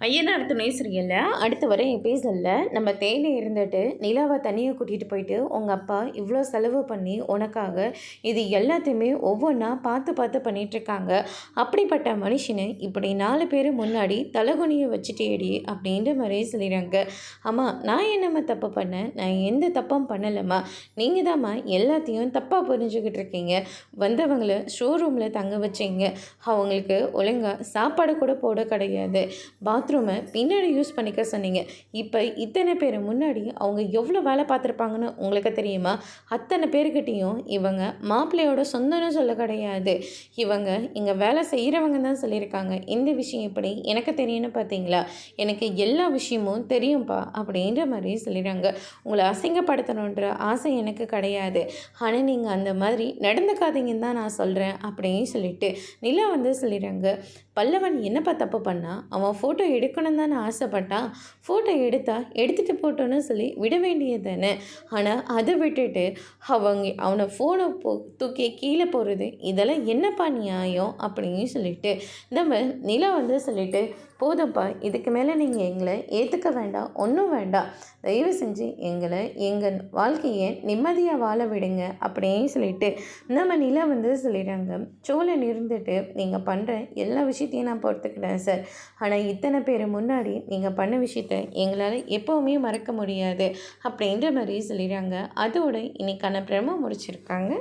ஐயனார் துணை சீரியல்ல அடுத்து வர எபிசோட்ல நம்ம தேனி இருந்துட்டு நிலாவை தனியாக கூட்டிகிட்டு போயிட்டு உங்கள் அப்பா இவ்வளோ செலவு பண்ணி உனக்காக இது எல்லாத்தையுமே ஒவ்வொன்றா பார்த்து பார்த்து பண்ணிகிட்ருக்காங்க. அப்படிப்பட்ட மனுஷனை இப்படி 4 பேர் முன்னாடி தலகுனியை வச்சுட்டேடி அப்படின்ற மாதிரியே சொல்லிடுறாங்க. ஆமாம், நான் என்னம்மா தப்பு பண்ணேன்? நான் எந்த தப்பும் பண்ணலைம்மா. நீங்கள் தாம்மா எல்லாத்தையும் தப்பாக புரிஞ்சுக்கிட்டு இருக்கீங்க. வந்தவங்களை ஷோரூமில் தங்க வச்சிங்க. அவங்களுக்கு ஒழுங்காக சாப்பாடு கூட போட கிடையாது. பாத்ரூமை பின்னாடி யூஸ் பண்ணிக்க சொன்னீங்க. இப்போ இத்தனை பேர் முன்னாடி அவங்க எவ்வளோ வேலை பார்த்துருப்பாங்கன்னு உங்களுக்கு தெரியுமா? அத்தனை பேர்கிட்டையும் இவங்க மாப்பிள்ளையோட சொந்தம்னு சொல்ல கிடையாது. இவங்க இங்கே வேலை செய்கிறவங்க தான் சொல்லியிருக்காங்க. இந்த விஷயம் எப்படி எனக்கு தெரியும்னு பார்த்தீங்களா? எனக்கு எல்லா விஷயமும் தெரியும்ப்பா அப்படின்ற மாதிரி சொல்லிடுறாங்க. உங்களை அசிங்கப்படுத்தணுன்ற ஆசை எனக்கு கிடையாது. ஆனால் நீங்கள் அந்த மாதிரி நடந்துக்காதீங்கன்னு தான் நான் சொல்கிறேன் அப்படின்னு சொல்லிட்டு நிலா சொல்லிடுறாங்க. பல்லவன் என்னப்பா தப்பு பண்ணா? அவன் ஃபோட்டோ எடுக்கணும் தானே ஆசைப்பட்டான். ஃபோட்டோ எடுத்துகிட்டு போட்டோன்னு சொல்லி விட வேண்டியது தானே. ஆனால் அதை விட்டுட்டு அவனை ஃபோனை தூக்கி கீழே போடுறது இதெல்லாம் என்னப்பா நியாயம் அப்படின்னு சொல்லிட்டு நம்ம நிலா சொல்லிட்டு போதும்ப்பா, இதுக்கு மேலே நீங்கள் எங்களை ஏற்றுக்க வேண்டாம், ஒன்றும் வேண்டாம். தயவு செஞ்சு எங்களை எங்கள் வாழ்க்கையை நிம்மதியாக வாழ விடுங்க அப்படின்னு சொல்லிட்டு நம்ம நிலா சொல்லிடுறாங்க. சோழன் இருந்துட்டு நீங்கள் பண்ணுற எல்லா விஷயத்தையும் நான் பொறுத்துக்கிட்டேன் சார். ஆனால் இத்தனை பேர் முன்னாடி நீங்கள் பண்ண விஷயத்த எங்களால் எப்போவுமே மறக்க முடியாது அப்படின்ற மாதிரி சொல்லிடுறாங்க. அதோட இன்னைக்கான பிரமோ முடிச்சிருக்காங்க.